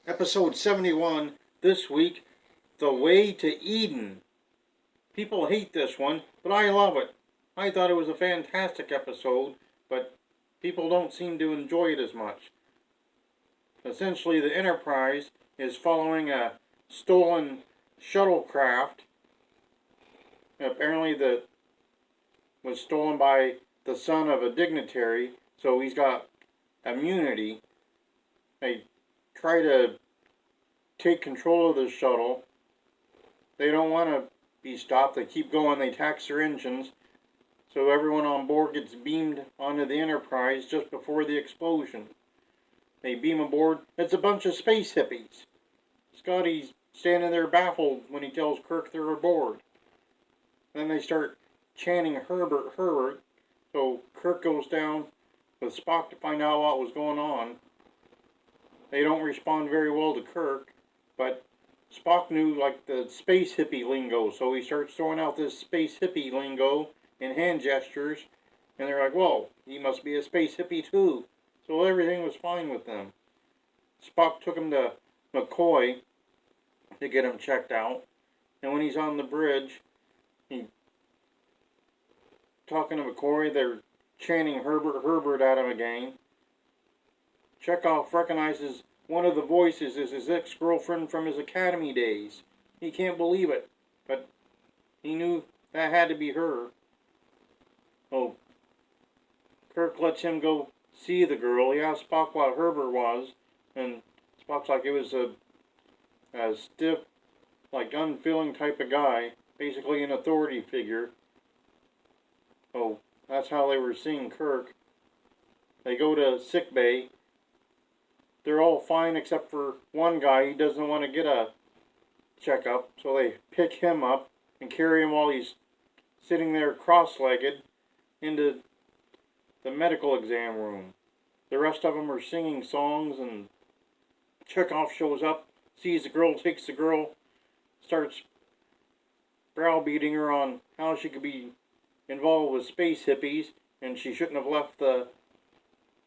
Episode 71 this week, The Way to Eden. People hate this one, but I love it. I thought it was a fantastic episode, but people don't seem to enjoy it as much. Essentially, the Enterprise is following a stolen shuttlecraft. Apparently, that was stolen by the son of a dignitary, so he's got immunity. They try to take control of the shuttle. They don't want to be stopped. They keep going. They tax their engines. So everyone on board gets beamed onto the Enterprise just before the explosion. They beam aboard. It's a bunch of space hippies. Scotty's standing there baffled when he tells Kirk they're aboard. Then they start chanting Herbert, Herbert. So Kirk goes down with Spock to find out what was going on. They don't respond very well to Kirk, but Spock knew like the space hippie lingo, so he starts throwing out this space hippie lingo in hand gestures, and they're like, whoa, he must be a space hippie too. So everything was fine with them. Spock took him to McCoy to get him checked out, and when he's on the bridge, he's talking to McCoy, they're chanting Herbert, Herbert at him again. Checkov recognizes one of the voices as his ex-girlfriend from his academy days. He can't believe it, but he knew that had to be her. Oh, Kirk lets him go see the girl. He asks Spock what Herbert was, and Spock's like, it was a stiff, like unfeeling type of guy, basically an authority figure. Oh, that's how they were seeing Kirk. They go to sickbay. They're all fine except for one guy. He doesn't want to get a checkup, so they pick him up and carry him while he's sitting there cross-legged into the medical exam room. The rest of them are singing songs, and Checkov shows up, sees the girl, takes the girl, starts browbeating her on how she could be involved with space hippies, and she shouldn't have left the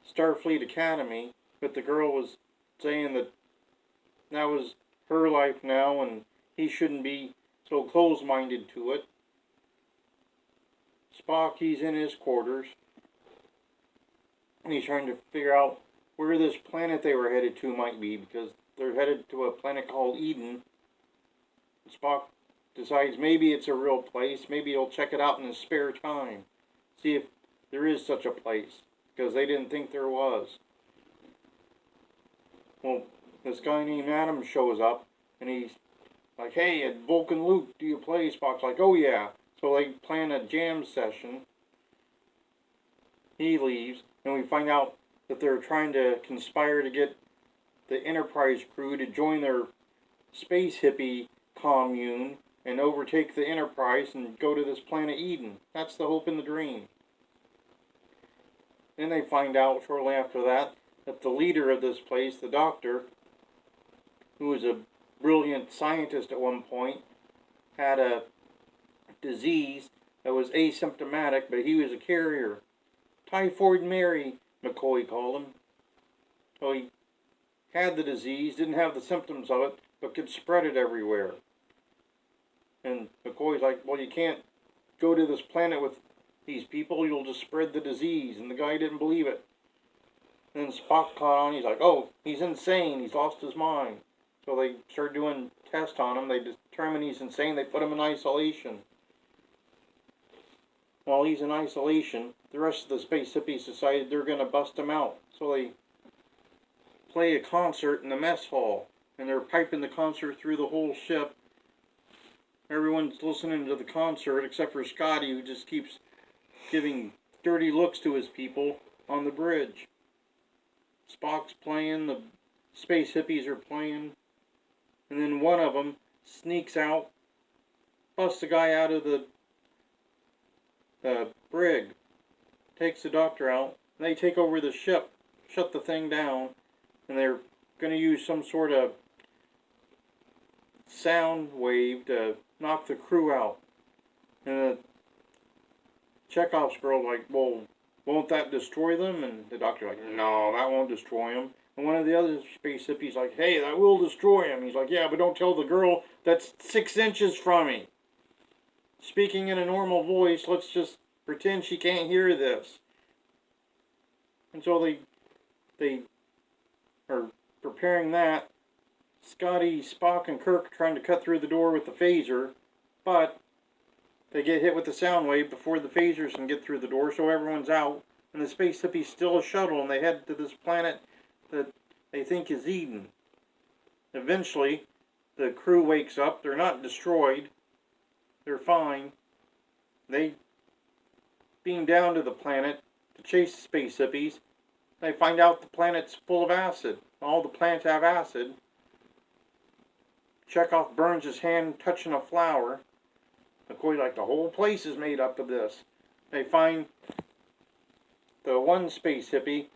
Starfleet Academy. But the girl was saying that that was her life now, and he shouldn't be so close-minded to it. Spock, he's in his quarters, and he's trying to figure out where this planet they were headed to might be, because they're headed to a planet called Eden. Spock decides maybe it's a real place. Maybe he'll check it out in his spare time, see if there is such a place, because they didn't think there was. Well, this guy named Adam shows up, and he's like, hey, at Vulcan Luke, do you play? Spock's like, oh yeah. So they plan a jam session. He leaves, and we find out that they're trying to conspire to get the Enterprise crew to join their space hippie commune and overtake the Enterprise and go to this planet Eden. That's the hope and the dream. Then they find out shortly after that the leader of this place, the doctor, who was a brilliant scientist at one point, had a disease that was asymptomatic, but he was a carrier. Typhoid Mary, McCoy called him. So he had the disease, didn't have the symptoms of it, but could spread it everywhere. And McCoy's like, well, you can't go to this planet with these people, you'll just spread the disease. And the guy didn't believe it. And then Spock caught on, he's like, oh, he's insane, he's lost his mind. So they start doing tests on him, they determine he's insane, they put him in isolation. While he's in isolation, the rest of the space hippies decided they're going to bust him out. So they play a concert in the mess hall, and they're piping the concert through the whole ship. Everyone's listening to the concert except for Scotty, who just keeps giving dirty looks to his people on the bridge. Spock's playing, the space hippies are playing, and then one of them sneaks out, busts the guy out of the brig, takes the doctor out, and they take over the ship, shut the thing down, and they're going to use some sort of sound wave to knock the crew out. And Chekhov's girl like, well, won't that destroy them? And the doctor's like, no, that won't destroy them. And one of the other space hippies like, hey, that will destroy him. He's like, yeah, but don't tell the girl that's 6 inches from me. Speaking in a normal voice, let's just pretend she can't hear this. And so they are preparing that. Scotty, Spock, and Kirk are trying to cut through the door with the phaser, but they get hit with the sound wave before the phasers can get through the door, so everyone's out. And the space hippies steal a shuttle, and they head to this planet that they think is Eden. Eventually, the crew wakes up. They're not destroyed. They're fine. They beam down to the planet to chase the space hippies. They find out the planet's full of acid. All the planets have acid. Checkov burns his hand touching a flower. McCoy, like, the whole place is made up of this. They find the one space hippie,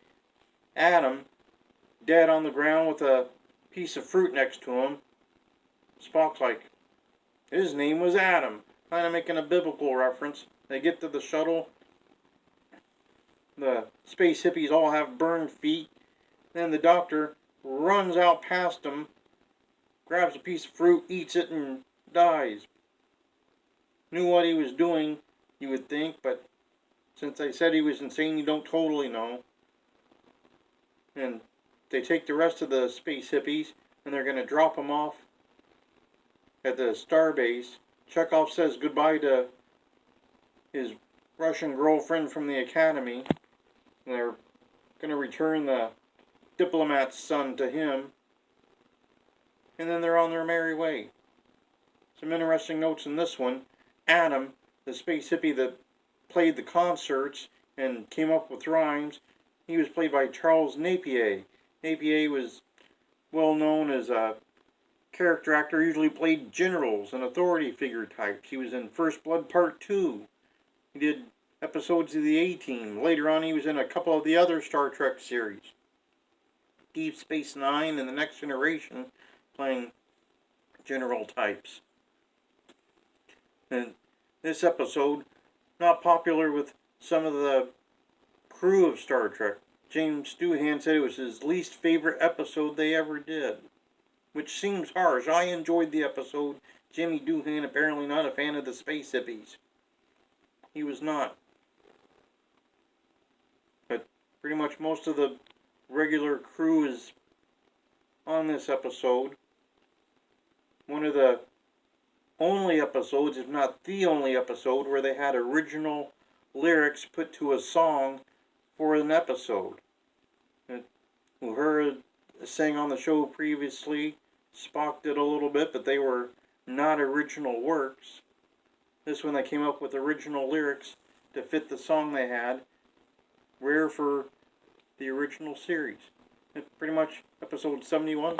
Adam, dead on the ground with a piece of fruit next to him. Spock's like, his name was Adam, kind of making a biblical reference. They get to the shuttle. The space hippies all have burned feet. Then the doctor runs out past them, grabs a piece of fruit, eats it, and dies. Knew what he was doing, you would think, but since they said he was insane, you don't totally know. And they take the rest of the space hippies, and they're going to drop them off at the starbase. Checkov says goodbye to his Russian girlfriend from the academy. They're going to return the diplomat's son to him. And then they're on their merry way. Some interesting notes in this one. Adam, the space hippie that played the concerts and came up with rhymes, he was played by Charles Napier. Napier was well known as a character actor, usually played generals and authority figure types. He was in First Blood Part 2. He did episodes of the A-Team. Later on, he was in a couple of the other Star Trek series. Deep Space Nine and The Next Generation, playing general types. And this episode, not popular with some of the crew of Star Trek. James Doohan said it was his least favorite episode they ever did, which seems harsh. I enjoyed the episode. Jimmy Doohan apparently not a fan of the space hippies. He was not. But pretty much most of the regular crew is on this episode. One of the only episodes, if not the only episode, where they had original lyrics put to a song for an episode. Uhura sang on the show previously. Spock did a little bit, but they were not original works. This one they came up with original lyrics to fit the song they had. Rare for the original series. Pretty much episode 71.